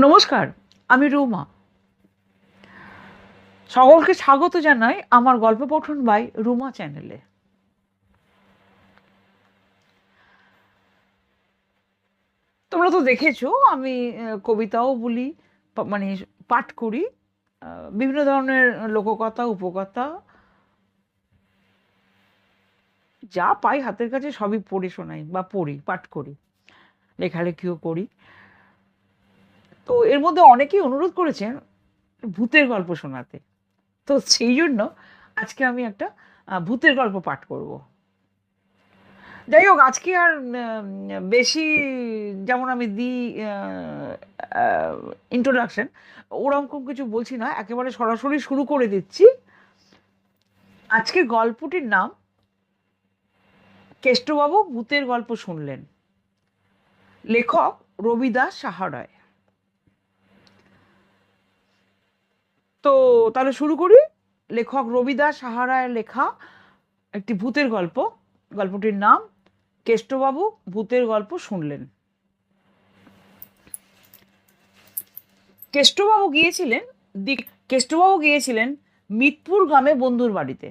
নমস্কার, আমি রুমা। সকলকে স্বাগত জানাই আমার গল্প পঠন বাই রুমা চ্যানেলে। তোমরা তো দেখেছো আমি কবিতাও বলি, মানে পাঠ করি, বিভিন্ন ধরনের লোককথা, উপকথা, যা পাই হাতের কাছে সবই পড়ে শোনাই বা পড়ি, পাঠ করি, লেখালেখিও করি। তো এর মধ্যে অনেকেই অনুরোধ করেছেন ভূতের গল্প শোনাতে। তো সেই জন্য আজকে আমি একটা ভূতের গল্প পাঠ করব। যাই হোক, আজকে আর বেশি, যেমন আমি দিই ইন্ট্রোডাকশন, ওরকম কিছু বলছি না, একেবারে সরাসরি শুরু করে দিচ্ছি। আজকের গল্পটির নাম কেষ্টবাবু ভূতের গল্প শুনলেন। লেখক রবিদাস সাহারায়। তো তাহলে শুরু করি। লেখক রবিদাস সাহারায়ের লেখা একটি ভূতের গল্প। গল্পটির নাম কেষ্টবাবু ভূতের গল্প শুনলেন। কেষ্টবাবু গিয়েছিলেন কেষ্টবাবু গিয়েছিলেন মিতপুর গ্রামে বন্ধুর বাড়িতে।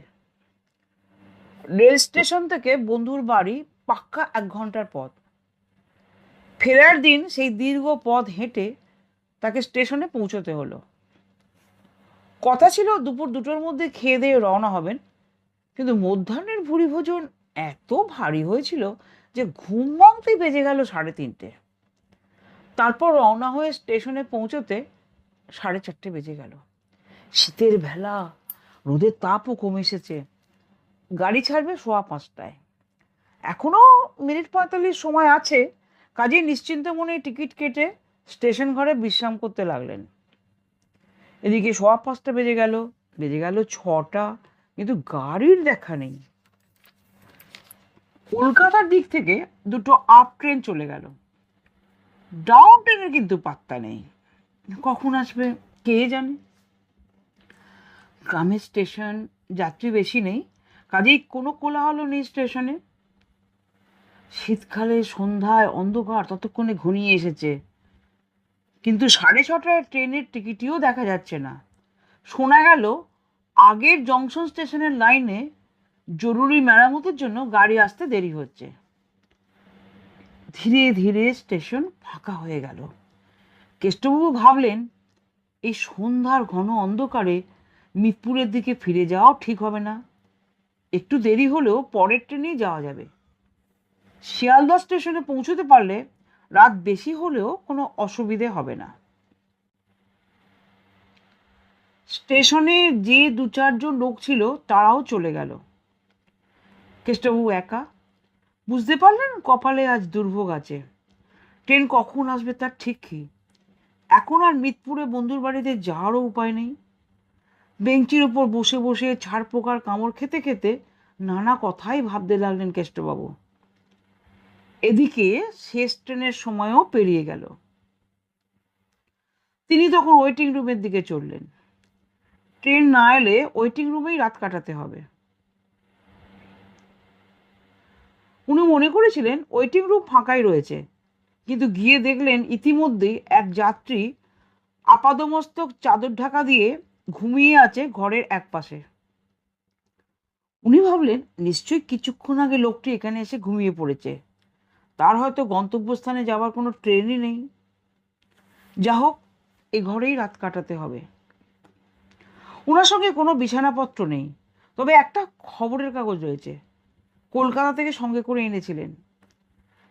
রেল স্টেশন থেকে বন্ধুর বাড়ি পাক্কা 1 ঘন্টার পথ। ফেরার দিন সেই দীর্ঘ পথ হেঁটে তাকে স্টেশনে পৌঁছতে হলো। কথা ছিল দুপুর 2টোর মধ্যে খেয়ে দিয়ে রওনা হবেন, কিন্তু মধ্যাহ্নের ভুরি ভোজন এত ভারী হয়েছিল যে ঘুম ভাঙতেই বেজে গেল 3:30। তারপর রওনা হয়ে স্টেশনে পৌঁছতে 4:30 বেজে গেল। শীতের বেলা, রোদের তাপও কমে এসেছে। গাড়ি ছাড়বে 5:15। এখনো মিনিট 45 সময় আছে। কাজেই নিশ্চিন্ত মনে টিকিট কেটে স্টেশন ঘরে বিশ্রাম করতে লাগলেন। এদিকে 5:15 বেজে গেল 6টা, কিন্তু গাড়ির দেখা নেই। কলকাতার দিক থেকে 2টো আপ ট্রেন চলে গেল, ডাউন ট্রেনের কিন্তু পাত্তা নেই। কখন আসবে কে জানে। গ্রামের স্টেশন, যাত্রী বেশি নেই, কাজেই কোনো কোলাহল নেই স্টেশনে। শীতকালে সন্ধ্যায় অন্ধকার ততক্ষণে ঘনিয়ে এসেছে, কিন্তু 6:30টায় ট্রেনের টিকিটিও দেখা যাচ্ছে না। শোনা গেল আগের জংশন স্টেশনের লাইনে জরুরি মেরামতের জন্য গাড়ি আসতে দেরি হচ্ছে। ধীরে ধীরে স্টেশন ফাঁকা হয়ে গেল। কেষ্টবাবু ভাবলেন, এই সন্ধ্যার ঘন অন্ধকারে মিতপুরের দিকে ফিরে যাওয়াও ঠিক হবে না। একটু দেরি হলেও পরের ট্রেনেই যাওয়া যাবে। শিয়ালদা স্টেশনে পৌঁছতে পারলে রাত বেশি হলেও কোনো অসুবিধে হবে না। স্টেশনে যে 2-4জন লোক ছিল তারাও চলে গেল। কেষ্টবাবু একা। বুঝতে পারলেন কপালে আজ দুর্ভোগ আছে। ট্রেন কখন আসবে তার ঠিক কি। এখন আর মিতপুরে বন্ধুর বাড়িতে যাওয়ারও উপায় নেই। বেঞ্চির ওপর বসে বসে ছাড় পোকার কামড় খেতে খেতে নানা কথাই ভাবতে লাগলেন কেষ্টবাবু। এদিকে শেষ ট্রেনের সময়ও পেরিয়ে গেল। তিনি তখন ওয়েটিং রুমের দিকে চললেন। ট্রেন না এলে ওয়েটিং রুমেই রাত কাটাতে হবে। উনি মনে করেছিলেন ওয়েটিং রুম ফাঁকাই রয়েছে, কিন্তু গিয়ে দেখলেন ইতিমধ্যেই এক যাত্রী আপাদমস্তক চাদর ঢাকা দিয়ে ঘুমিয়ে আছে ঘরের একপাশে। উনি ভাবলেন নিশ্চয়ই কিছুক্ষণ আগে লোকটি এখানে এসে ঘুমিয়ে পড়েছে। তার হয়তো গন্তব্যস্থানে যাওয়ার কোনো ট্রেনই নেই। যা হোক, এ ঘরেই রাত কাটাতে হবে। ওনার সঙ্গে কোনো বিছানাপত্র নেই, তবে একটা খবরের কাগজ রয়েছে। কলকাতা থেকে সঙ্গে করে এনেছিলেন।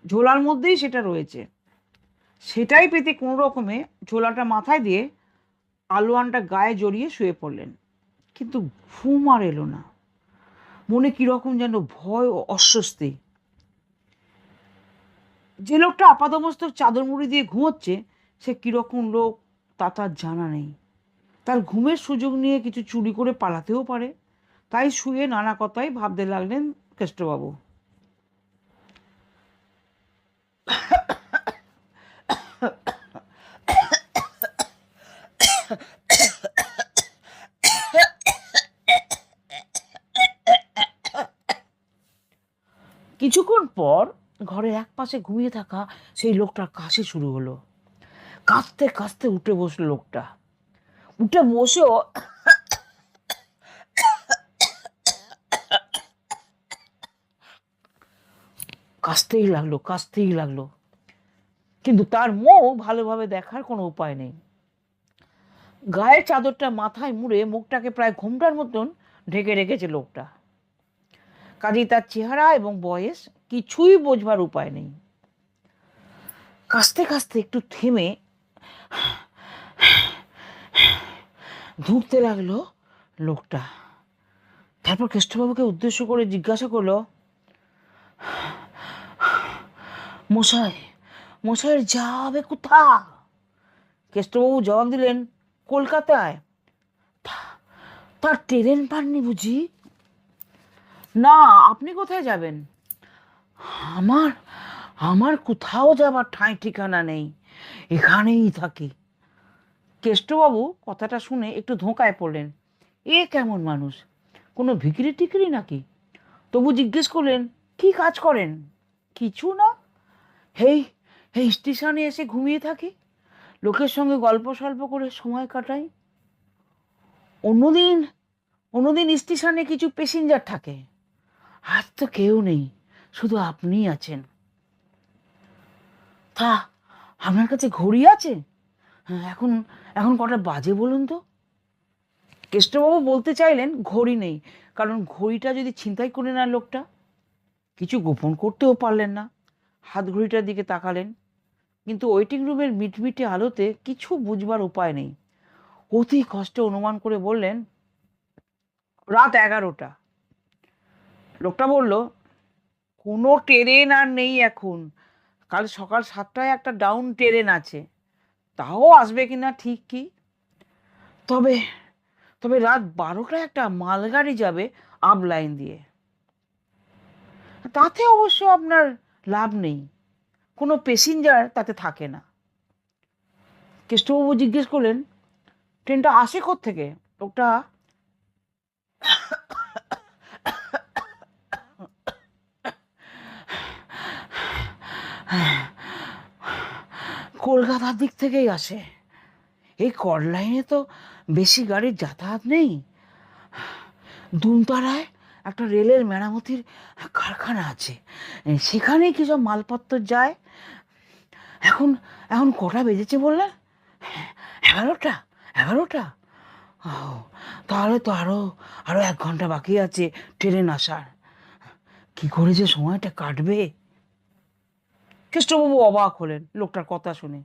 ঝোলার মধ্যেই সেটা রয়েছে। সেটাই পেতে কোনো রকমে ঝোলাটা মাথায় দিয়ে আলোয়ানটা গায়ে জড়িয়ে শুয়ে পড়লেন। কিন্তু ঘুম আর এলো না। মনে কিরকম যেন ভয় ও অস্বস্তি। যে লোকটা আপাদমস্তক চাদর মুড়ি দিয়ে ঘুমোচ্ছে সে কিরকম লোক তা তার জানা নেই। তার ঘুমের সুযোগ নিয়ে কিছু চুরি করে পালাতেও পারে। তাই শুয়ে নানা কথাই ভাবতে লাগলেন কেষ্টবাবু। কিছুক্ষণ পর ঘরের একপাশে ঘুমিয়ে থাকা সেই লোকটার কাশি শুরু হলো। কাঁদতে কাঁদতে উঠে বসলো লোকটা। উঠে বসেও কাঁদতেই লাগলো, কিন্তু তার মুখ ভালোভাবে দেখার কোনো উপায় নেই। গায়ের চাদরটা মাথায় মুড়ে মুখটাকে প্রায় ঘোমটার মতন ঢেকে রেখেছে লোকটা। কাজেই তার চেহারা এবং বয়স কিছুই বোঝবার উপায় নেই। কাঁদতে কাঁদতে একটু থেমে ধুঁকতে লাগলো লোকটা। তারপর কেষ্টবাবুকে উদ্দেশ্য করে জিজ্ঞাসা করলো, মশাই, মশাইয়ের যাবে কোথা? কেষ্টবাবু জবাব দিলেন, কলকাতায়। তার ট্রেন পাননি বুঝি? না, আপনি কোথায় যাবেন? আমার আমার কোথাও যাবার ঠাঁই ঠিকানা নেই, এখানেই থাকি। কেষ্টবাবু কথাটা শুনে একটু ধোঁকায় পড়লেন। এ কেমন মানুষ, কোনো ভিখিরি টিকিরি নাকি? তবু জিজ্ঞেস করলেন, কি কাজ করেন? কিছু না, হেই এই স্টেশনে এসে ঘুমিয়ে থাকি, লোকের সঙ্গে গল্প সল্প করে সময় কাটাই। অন্যদিন অন্যদিন স্টেশনে কিছু প্যাসেঞ্জার থাকে, আজ তো কেউ নেই, শুধু আপনিই আছেন। তা আপনার কাছে ঘড়ি আছে? হ্যাঁ, এখন এখন কটা বাজে বলুন তো? কেষ্টবাবু বলতে চাইলেন ঘড়ি নেই, কারণ ঘড়িটা যদি ছিনতাই করে নেয় লোকটা। কিছু গোপন করতেও পারলেন না, হাত ঘড়িটার দিকে তাকালেন, কিন্তু ওয়েটিং রুমের মিটমিটে আলোতে কিছু বুঝবার উপায় নেই। অতি কষ্টে অনুমান করে বললেন, রাত 11টা। লোকটা বলল, কোনো ট্রেন আর নেই এখন, কাল সকাল 7টায় একটা ডাউন ট্রেন আছে, তাও আসবে কিনা ঠিক কি। তবে তবে রাত 12টায় একটা মালগাড়ি যাবে আপ লাইন দিয়ে, তাতে অবশ্য আপনার লাভ নেই, কোনো প্যাসেঞ্জার তাতে থাকে না। কেষ্টবাবু জিজ্ঞেস করলেন, ট্রেনটা আসে কোত্থেকে? লোকটা কলকাতার দিক থেকেই আসে। এই কর লাইনে তো বেশি গাড়ির যাতায়াত নেই। দুমতারায় একটা রেলের মেরামতির কারখানা আছে, সেখানেই কি সব মালপত্র যায়। এখন এখন কটা বেজেছে বললেন? 11টা। 11টা? ও, তাহলে তো আরো আরো 1 ঘন্টা বাকি আছে ট্রেন আসার। কি করে যে সময়টা কাটবে। কৃষ্ণবাবু অবাক হলেন লোকটার কথা শুনে।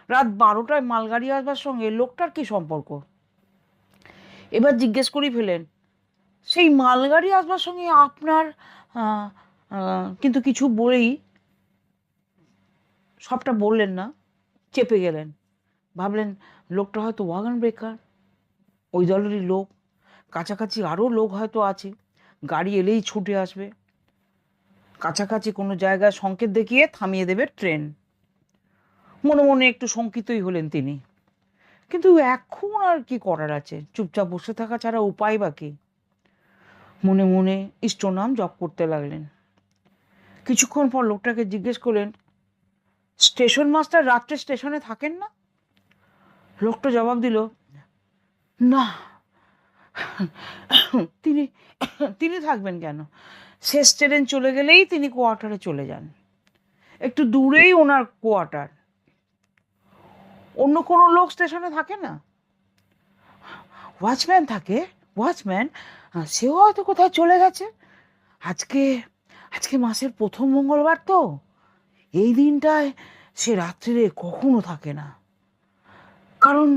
রাত 12টায় মালগাড়ি আসবার সঙ্গে লোকটার কি সম্পর্ক? এবার জিজ্ঞেস করেই ফেলেন, সেই মালগাড়ি আসবার সঙ্গে আপনার কিন্তু কিছু বলেই সবটা বললেন না, চেপে গেলেন। ভাবলেন লোকটা হয়তো ওয়াগন ব্রেকার, ওই দলেরই লোক, কাছাকাছি আরও লোক হয়তো আছে, গাড়ি এলেই ছুটে আসবে, কাছাকাছি কোনো জায়গায় সংকেত দেখিয়ে থামিয়ে দেবে ট্রেন। মনে মনে একটু শঙ্কিতই হলেন তিনি, কিন্তু এখন আর কি করার আছে, চুপচাপ বসে থাকা ছাড়া উপায় বা কি। মনে মনে ইষ্টনাম জপ করতে লাগলেন। কিছুক্ষণ পর লোকটাকে জিজ্ঞেস করলেন, স্টেশন মাস্টার রাত্রে স্টেশনে থাকেন না? লোকটা জবাব দিল, না, তিনি তিনি থাকবেন কেন? শেষ ট্রেন চলে গেলেই তিনি কোয়ার্টারে চলে যান, একটু দূরেই ওনার কোয়ার্টার। অন্য কোনো লোক স্টেশনে থাকে না? ওয়াচম্যান থাকে, ওয়াচম্যান, সেও হয়তো কোথায় চলে গেছে। আজকে আজকে মাসের প্রথম মঙ্গলবার তো, এই দিনটায় সে রাত্রিরে কখনো থাকে না, কারণ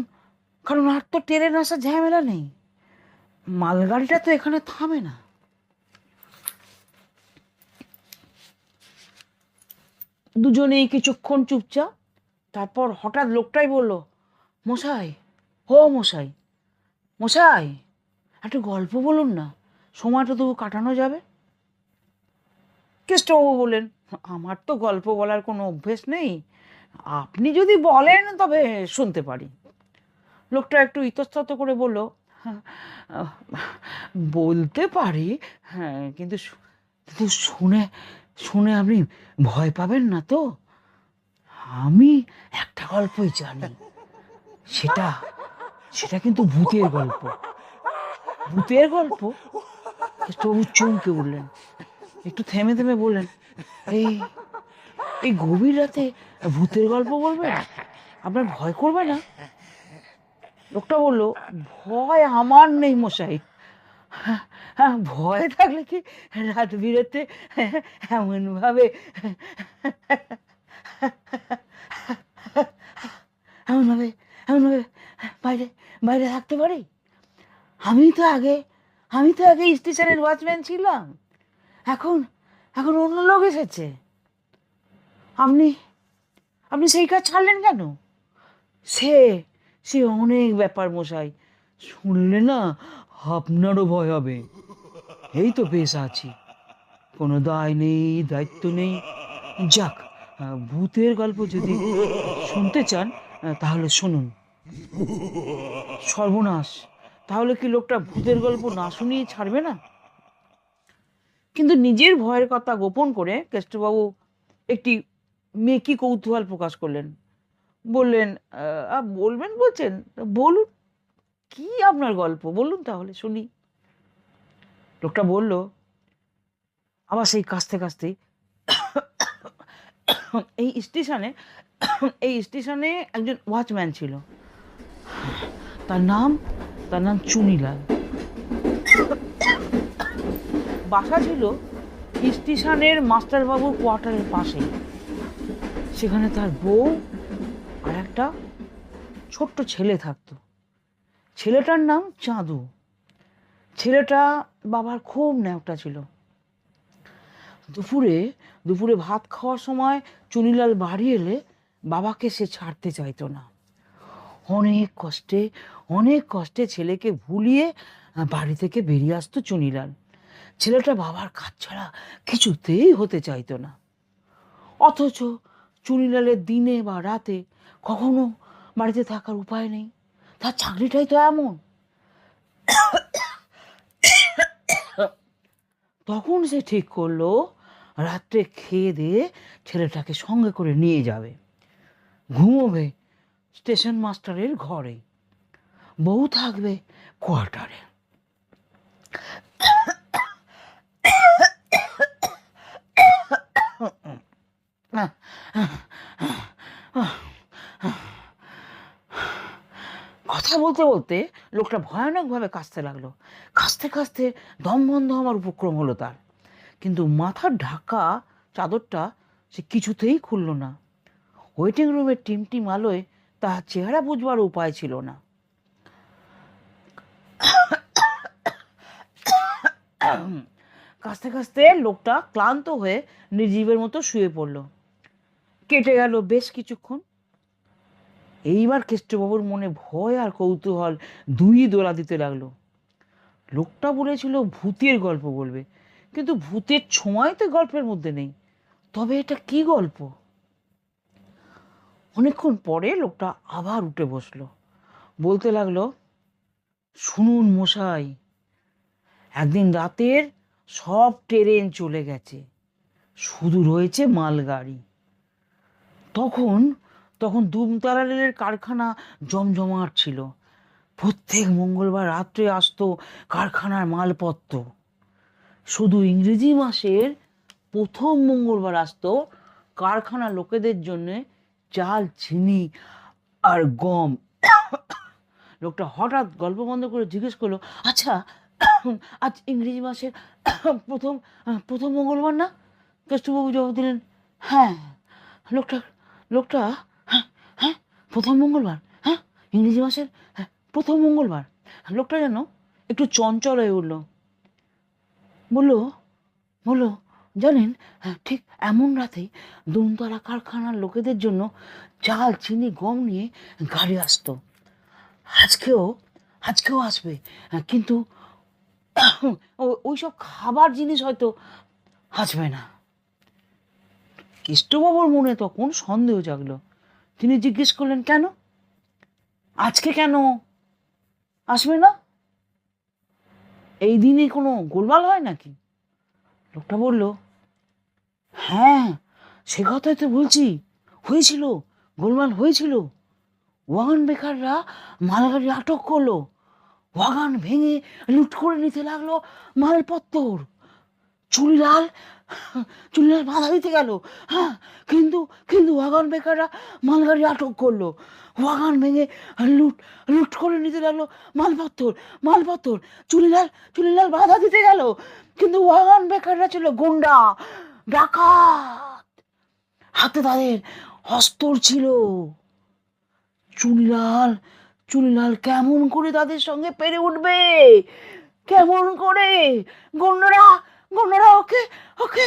কারণ আর তো ট্রেন আসার ঝামেলা নেই, মালগাড়িটা তো এখানে থামে না। দুজনেই কিছুক্ষণ চুপচাপ, তারপর হঠাৎ লোকটাই বলল, মশাই, ও মশাই, মশাই, একটু গল্প বলুন না, সময়টা তবু কাটানো যাবে। কেষ্টবাবু বললেন, আমার তো গল্প বলার কোনো অভ্যেস নেই, আপনি যদি বলেন তবে শুনতে পারি। লোকটা একটু ইতস্তত করে বলল, "হ্যাঁ, বলতে পারি, হ্যাঁ, কিন্তু কিন্তু শুনে শুনে আপনি ভয় পাবেন না তো?" আমি একটা গল্পই জানি, সেটা সেটা কিন্তু ভূতের গল্প। ভূতের গল্প? কেষ্টবাবু চমকে উঠলেন, একটু থেমে থেমে বললেন, এই এই গভীর রাতে ভূতের গল্প বলবেন? আপনার ভয় করবে না? লোকটা বলল, ভয় আমার নেই মশাই। হ্যাঁ, ভয় থাকলে কি রাত বিরেতে এমন ভাবে এমন ভাবে এমন ভাবে বাইরে বাইরে থাকতে পারি? আমি তো আগে আমি তো আগে স্টেশনের ওয়াচম্যান ছিলাম, এখন এখন অন্য লোক এসেছে। আপনি আপনি সেই কাজ ছাড়লেন কেন? সে সে অনেক ব্যাপার মশাই, শুনলে না আপনারও ভয় হবে। এই তো বেশ আছি, কোনো দায় নেই, দায়িত্ব নেই। যাক, ভূতের গল্প যদি শুনতে চান তাহলে শুনুন। সর্বনাশ, তাহলে কি লোকটা ভূতের গল্প না শুনিয়ে ছাড়বে না? কিন্তু নিজের ভয়ের কথা গোপন করে কেষ্টবাবু একটি মেকি কৌতূহল প্রকাশ করলেন। বললেন, বলবেন বলছেন, বলুন, কি আপনার গল্প বলুন তাহলে শুনি। লোকটা বলল, আবার সেই কাস্তে কাস্তে, এই স্টেশনে এই স্টেশনে একজন ওয়াচম্যান ছিল। তার নাম তার নাম চুনিলাল। বাসা ছিল স্টেশনের মাস্টারবাবুর কোয়ার্টারের পাশেই। সেখানে তার বউ আর একটা ছোট্ট ছেলে থাকতো। ছেলেটার নাম চাঁদু। ছেলেটা বাবার খুব ন্যাওটা ছিল। দুপুরে দুপুরে ভাত খাওয়ার সময় চুনিলাল বাড়ি এলে বাবাকে সে ছাড়তে চাইতো না। অনেক কষ্টে ছেলেকে ভুলিয়ে বাড়ি থেকে বেরিয়ে আসতো চুনিলাল। ছেলেটা বাবার কাজ ছাড়া কিছুতেই হতে চাইতো না। অথচ চুনিলালের দিনে বা রাতে কখনো বাড়িতে থাকার উপায় নেই, তার চাকরিটাই তো এমন। তখন সে ঠিক করলো রাত্রে খেয়ে দিয়ে ছেলেটাকে সঙ্গে করে নিয়ে যাবে, ঘুমোবে স্টেশন মাস্টারের ঘরে, বউ থাকবে কোয়ার্টারে। কথা বলতে বলতে লোকটা ভয়ানকভাবে কাশতে লাগলো। কাশতে কাশতে দম বন্ধ হওয়ার উপক্রম হলো তার। কিন্তু মাথার ঢাকা চাদরটা সে কিছুতেই খুলল না। ওয়েটিং রুমের টিমটিম আলোয় তার চেহারা বুঝবার উপায় ছিল না। কাশতে কাশতে লোকটা ক্লান্ত হয়ে নির্জীবের মতো শুয়ে পড়ল। কেটে গেল বেশ কিছুক্ষণ। এইবার কেষ্টবাবুর মনে ভয় আর কৌতূহল দুই দোলা দিতে লাগলো। লোকটা বলেছিল ভূতের গল্প বলবে, কিন্তু ভূতের ছোঁয়াই তো গল্পের মধ্যে নেই। তবে এটা কি গল্প? অনেকক্ষণ পরে লোকটা আবার উঠে বসলো, বলতে লাগলো, শুনুন মশাই, একদিন রাতের সব ট্রেন চলে গেছে, শুধু রয়েছে মালগাড়ি। তখন তখন দুমতারা রেলের কারখানা জমজমাট ছিল। প্রত্যেক মঙ্গলবার রাত্রে আসতো কারখানার মালপত্র। শুধু ইংরেজি মাসের প্রথম মঙ্গলবার আসতো কারখানা লোকেদের জন্য চাল, চিনি আর গম। লোকটা হঠাৎ গল্প বন্ধ করে জিজ্ঞেস করলো, আচ্ছা, আজ ইংরেজি মাসের প্রথম প্রথম মঙ্গলবার না? কেষ্টবাবু জবাব দিলেন, হ্যাঁ। লোকটা লোকটা হ্যাঁ, হ্যাঁ, প্রথম মঙ্গলবার, হ্যাঁ, ইংরেজি মাসের প্রথম মঙ্গলবার। লোকটা যেন একটু চঞ্চল হয়ে উঠলো। বললো বললো জানেন, ঠিক এমন রাতেই দুমতলা কারখানার লোকেদের জন্য চাল, চিনি, গম নিয়ে গাড়ি আসতো। আজকেও আজকেও আসবে, কিন্তু ওইসব খাবার জিনিস হয়তো আসবে না। কেষ্টবাবুর মনে তখন সন্দেহ জাগলো। তিনি জিজ্ঞেস করলেন, কেন? আজকে কেন আসবে না? এই দিনে কোনো গোলমাল হয় নাকি? লোকটা বলল, হ্যাঁ, সে কথাই তো বলছি, হয়েছিল, গোলমাল হয়েছিল। ওয়াগন বেকাররা মালগাড়ি আটক করলো, ওয়াগন ভেঙে লুট করে নিতে লাগলো মালপত্তর। চুনিলাল চুনিলাল বাধা দিতে গেল, হ্যাঁ, কিন্তু কিন্তু ওয়াগন বেকাররা মালগাড়ি আটক করলো, ওয়াগন ভেঙে লুট লুট করে নিতে লাগলো মালপত্তর মালপত্তর। চুনিলাল চুনিলাল বাধা দিতে গেল, কিন্তু ওয়াগন বেকাররা ছিল গুন্ডা, ডাকাত, হাতে তাদের অস্ত্র ছিল। চুনিলাল চুনিলাল কেমন করে তাদের সঙ্গে পেরে উঠবে, কেমন করে? গুন্ডারা গুন্ডারা ওকে ওকে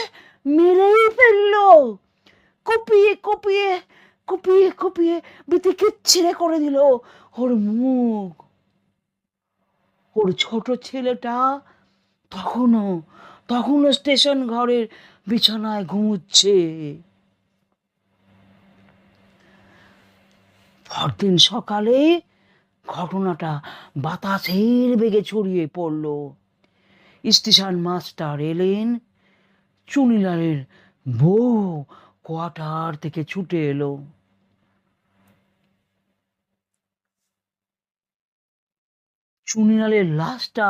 মেরেই ফেললো, কুপিয়ে কুপিয়ে কুপিয়ে কুপিয়ে বিতিকিচ্ছিরে করে দিল ওর মুখ। ওর ছোট ছেলেটা তখনও তখনও স্টেশন ঘরের বিছানায় ঘুমুচ্ছে। পরদিন সকালে ঘটনাটা বাতাসের বেগে ছড়িয়ে পড়ল। স্টেশন মাস্টার এলেন, চুনিলালের বউ কোয়ার্টার থেকে ছুটে এলো। চুনিলালের লাশটা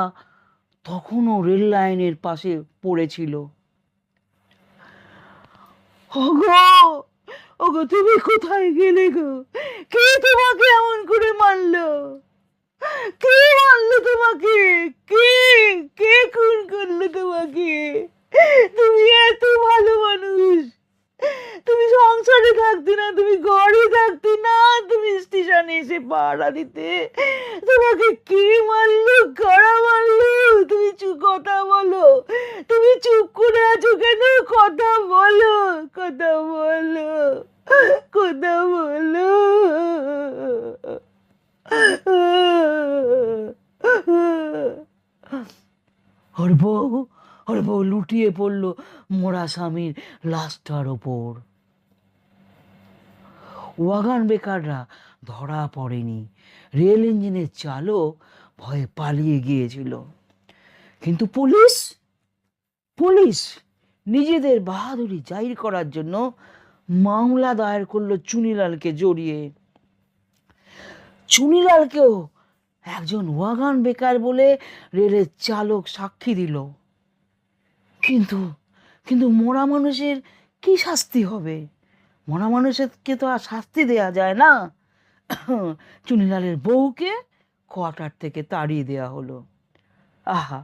তখনও রেল লাইনের পাশে পড়েছিল। ওগো ওগো, তুমি কোথায় গেলে গো? কে তোমাকে এমন করে মারলো? কে মারলো তোমাকে? কে কে খুন করলো তোমাকে? তুমি এত ভালো মানুষ, তুমি সংসারে থাকতে না, তুমি ঘরে থাকতে না, তুমি স্টেশনে এসে পাহারা দিতে। তোমাকে কে মারলো, কারা মারলো? তুমি কথা বলো, তুমি চুপ করে আছো কেন? কথা বলো, কথা বলো, কথা বলো। ওর বউ লুটিয়ে পড়লো মোরা স্বামীর লাশটার ওপর। ওয়াগন বেকাররা ধরা পড়েনি, রেল ইঞ্জিনের চালক ভয়ে পালিয়ে গিয়েছিল। কিন্তু পুলিশ পুলিশ নিজেদের বাহাদুরি জাহির করার জন্য মামলা দায়ের করলো চুনিলালকে জড়িয়ে। চুনিলালকেও একজন ওয়াগন বেকার বলে রেলের চালক সাক্ষী দিল। কিন্তু কিন্তু মরা মানুষের কি শাস্তি হবে? মরা মানুষকে তো আর শাস্তি দেয়া যায় না। চুনিলালের বউকে কোয়ার্টার থেকে তাড়িয়ে দেয়া হলো। আহা,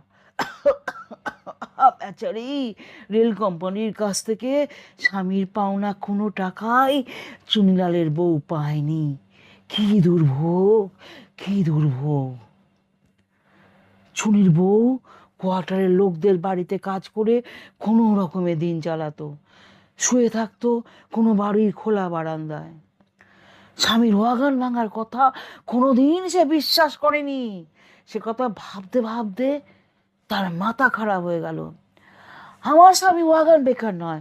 বেচারি রেল কোম্পানির কাছ থেকে স্বামীর পাওনা কোনো টাকাই চুনিলালের বউ পায়নি। কি দুর্ভোগ, কি দুর্ভোগ। চুনির বউ কোয়ার্টারের লোকদের বাড়িতে কাজ করে কোনো রকমে দিন চালাতো, শুয়ে থাকতো কোনো বাড়ির খোলা বারান্দায়। স্বামীর ওয়াগন ভাঙার কথা কোনোদিন সে বিশ্বাস করেনি। সে কথা ভাবতে ভাবতে তার মাথা খারাপ হয়ে গেল। আমার স্বামী ওয়াগন বেকার নয়,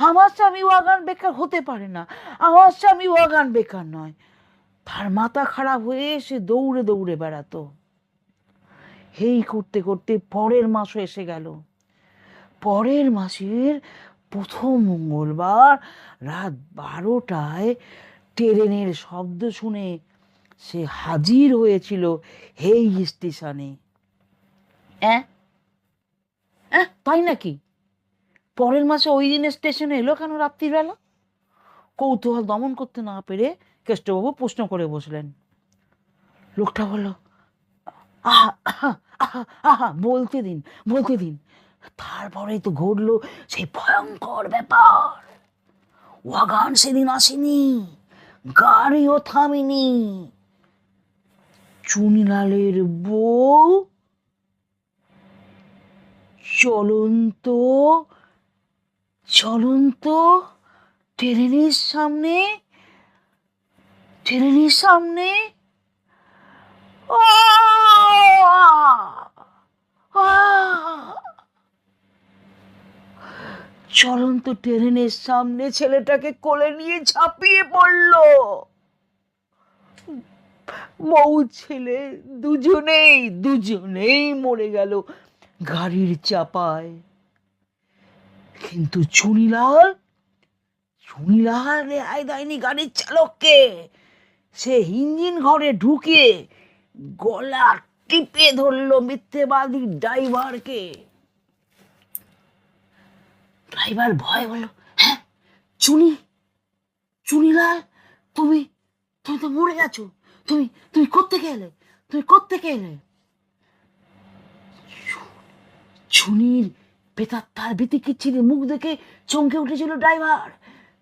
আমার স্বামী ওয়াগন বেকার হতে পারে না, আমার স্বামী ওয়াগন বেকার নয়। তার মাথা খারাপ হয়ে সে দৌড়ে দৌড়ে বেড়াতো। এই করতে করতে পরের মাসও এসে গেল। পরের মাসের প্রথম মঙ্গলবার রাত 12টায় ট্রেনের শব্দ শুনে সে হাজির হয়েছিল এই স্টেশনে। তাই নাকি? পরের মাসে ওই দিনের স্টেশনে এলো কেন রাত্রিবেলা? কৌতূহল দমন করতে না পেরে কেষ্টবাবু প্রশ্ন করে বসলেন। লোকটা বলল, আহা আহা আহা আহা, বলতে দিন বলতে দিন। তারপরেই তো ঘটলো সেই ভয়ঙ্কর ব্যাপার। ওয়াগন সেদিন আসেনি, গাড়িও থামেনি। চুনিলালের বউ চলন্ত চলন্ত ট্রেনের সামনে চলন্ত ট্রেনের সামনে ছেলেটাকে কোলে নিয়ে ঝাঁপিয়ে পড়ল। বউ ছেলে দুজনেই মরে গেল গাড়ির চাপায়। কিন্তু চুনিলাল রেহাই দেয়নি গাড়ির চালককে। সে ইঞ্জিন ঘরে ঢুকে গলা টিপে ধরলো মিথ্যেবাদী ড্রাইভারকে। ড্রাইভার ভয় বলল, হ্যাঁ চুনিলাল, তুমি তুমি তো মরে গেছো, তুমি তুমি কোত্থেকে এলে, তুমি কোত্থেকে এলে? চুনির পেতাত্তার বিতিকিচ্ছিরি মুখ দেখে চমকে উঠেছিল ড্রাইভার।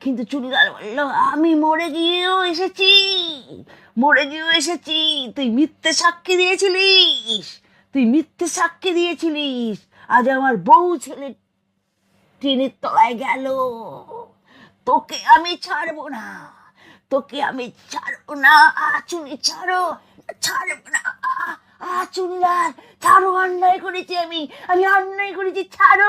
কিন্তু চুনিলাল বলল, আমি মরে গিয়েও এসেছি, মরে গিয়েও এসেছি। তুই মিথ্যে সাক্ষী দিয়েছিলিস, তুই মিথ্যে সাক্ষী দিয়েছিলিস। আজ আমার বউ ছেলে ট্রেনের তলায় গেল, তোকে আমি ছাড়বো না, তোকে আমি ছাড়বো না। চুনি ছাড়ো, ছাড়বো না। চুনিলাল ছাড়ো, অন্যায় করেছি আমি, আমি অন্যায় করেছি, ছাড়ো,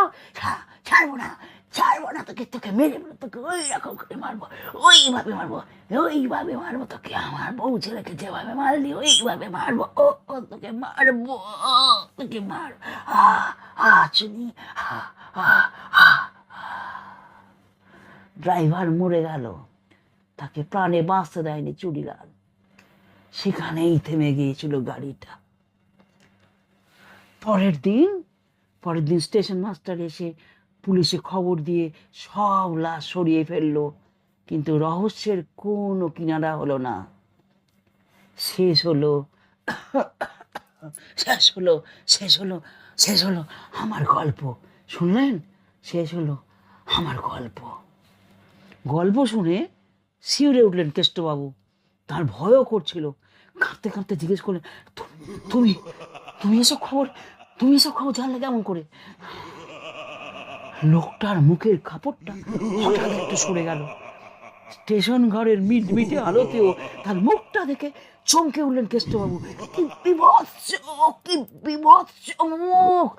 ছাড়বো না, ছাড়বো না তোকে, তোকে মেরে তোকে ওই রকম করে মারবো, ওইভাবে মারবো, ওইভাবে মারবো তোকে। আমার বউ ছেলেকে যেভাবে মারলি ওইভাবে মারবো, তোকে মারবো, তোকে মারবো। চুনি, ড্রাইভার মরে গেল, তাকে প্রাণে বাঁচতে দেয়নি চুনিলাল। সেখানেই থেমে গিয়েছিল গাড়িটা। পরের দিন স্টেশন মাস্টার এসে পুলিশে খবর দিয়ে সব লাশ সরিয়ে ফেললো, কিন্তু রহস্যের কোনো কিনারা হলো না। শেষ হলো শেষ হলো শেষ হলো শেষ হলো আমার গল্প। শুনলেন? শেষ হলো আমার গল্প। গল্প শুনে শিউরে উঠলেন কেষ্টবাবু। তার ভয়ও করছিল। কাঁদতে কাঁদতে জিজ্ঞেস করলেন, তুমি তুমি এসব খবর তুমি এসব খবর জানলে কেমন করে? লোকটার মুখের কাপড়টা হঠাৎ একটু সরে গেল। স্টেশন ঘরের মিটমিটে আলোতেও তার মুখটা দেখে চমকে উঠলেন কেষ্টবাবু। কি বিভৎস, কি বিভৎস মুখ!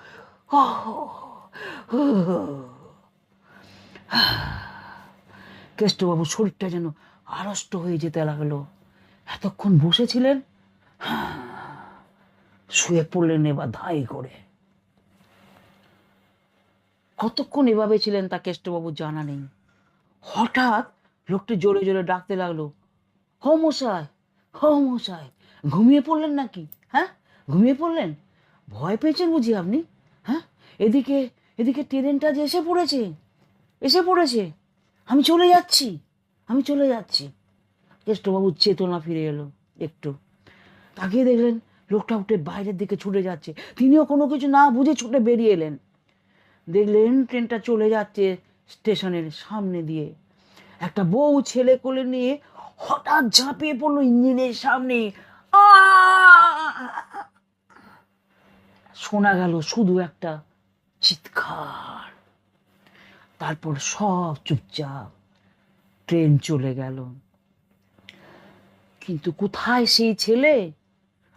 কেষ্টবাবুর শরীরটা যেন আড়ষ্ট হয়ে যেতে লাগলো। এতক্ষণ বসেছিলেন, শুয়ে পড়লেন এবার ধাই করে। কতক্ষণ এভাবে ছিলেন তা কেষ্টবাবুর জানা নেই। হঠাৎ লোকটি জোরে জোরে ডাকতে লাগলো, হো মশাই, হো মশাই, ঘুমিয়ে পড়লেন নাকি? হ্যাঁ, ঘুমিয়ে পড়লেন? ভয় পেয়েছেন বুঝি আপনি? হ্যাঁ, এদিকে এদিকে ট্রেনটা যে এসে পড়েছে, এসে পড়েছে, আমি চলে যাচ্ছি, আমি চলে যাচ্ছি। কেষ্টবাবুর চেতনা ফিরে এলো একটু। তাকিয়ে দেখলেন লোকটা উঠে বাইরের দিকে ছুটে যাচ্ছে। তিনিও কোনো কিছু না বুঝে ছুটে বেরিয়ে এলেন। দেখলেন ট্রেনটা চলে যাচ্ছে স্টেশনের সামনে দিয়ে। একটা বউ ছেলে কোলে নিয়ে হঠাৎ ঝাঁপিয়ে পড়লো ইঞ্জিনের সামনে। শোনা গেল শুধু একটা চিৎকার। তারপর সব চুপচাপ, ট্রেন চলে গেল। কিন্তু কোথায় সেই ছেলে,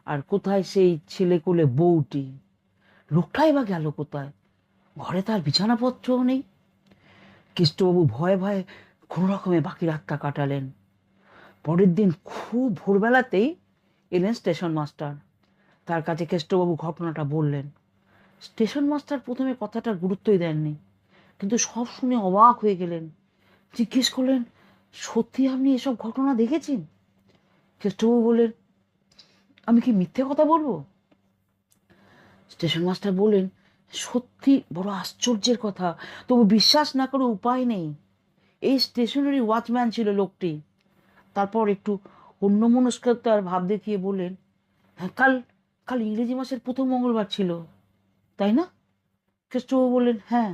আর কোথায় সেই ছেলে কোলে বউটি? লোকটাই বা গেল কোথায়? ঘরে তার বিছানাপত্রও নেই। কেষ্টবাবু ভয়ে ভয়ে কোনো রকমে বাকি রাতটা কাটালেন। পরের দিন খুব ভোরবেলাতেই এলেন স্টেশন মাস্টার। তার কাছে কেষ্টবাবু ঘটনাটা বললেন। স্টেশন মাস্টার প্রথমে কথাটার গুরুত্বই দেননি, কিন্তু সব শুনে অবাক হয়ে গেলেন। জিজ্ঞেস করলেন, সত্যি আপনি এসব ঘটনা দেখেছেন? কেষ্টবাবু বললেন, আমি কি মিথ্যে কথা বলবো? স্টেশন মাস্টার বললেন, সত্যি বড় আশ্চর্যের কথা, তবু বিশ্বাস না করে উপায় নেই। এই স্টেশনেরই ওয়াচম্যান ছিল লোকটি। তারপর একটু অন্যমনস্কতার ভাব দেখিয়ে বললেন, হ্যাঁ, কাল কাল ইংরেজি মাসের প্রথম মঙ্গলবার ছিল, তাই না? কেষ্টবাবু বললেন, হ্যাঁ।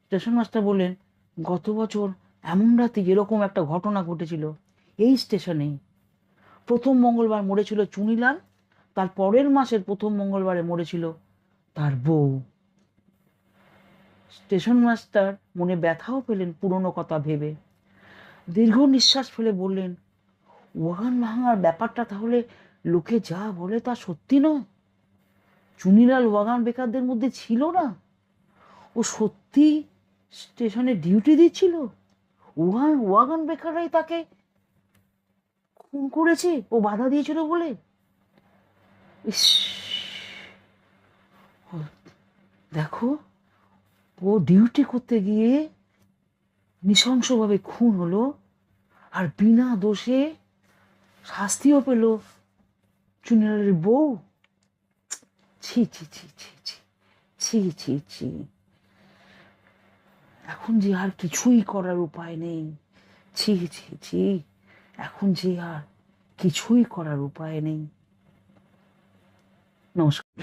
স্টেশন মাস্টার বললেন, গত বছর এমন রাতে এরকম একটা ঘটনা ঘটেছিল এই স্টেশনেই। প্রথম মঙ্গলবার মরেছিল চুনিলাল, তার পরের মাসের প্রথম মঙ্গলবারে মরেছিল তার বউ। স্টেশন মাস্টার মনে ব্যথাও পেলেন পুরনো কথা ভেবে। দীর্ঘ নিঃশ্বাস ফেলে বললেন, ওয়াগন ভাঙার ব্যাপারটা তাহলে লোকে যা বলে তা সত্যি নয়? চুনিলাল ওয়াগন বেকারদের মধ্যে ছিল না? ও সত্যি স্টেশনে ডিউটি দিচ্ছিল? ওয়াগন বেকাররাই তাকে খুন করেছে ও বাধা দিয়েছিল বলে? ইস, দেখো, ও ডিউটি করতে গিয়ে নৃশংসভাবে খুন হলো, আর বিনা দোষে শাস্তিও পেল চুনিলালের বউ। ছি ছি ছি ছি ছি ছি ছি ছি। এখন যে আর কিছুই করার উপায় নেই। ছি ছি ছি, এখন যে আর কিছুই করার উপায় নেই। নমস্কার।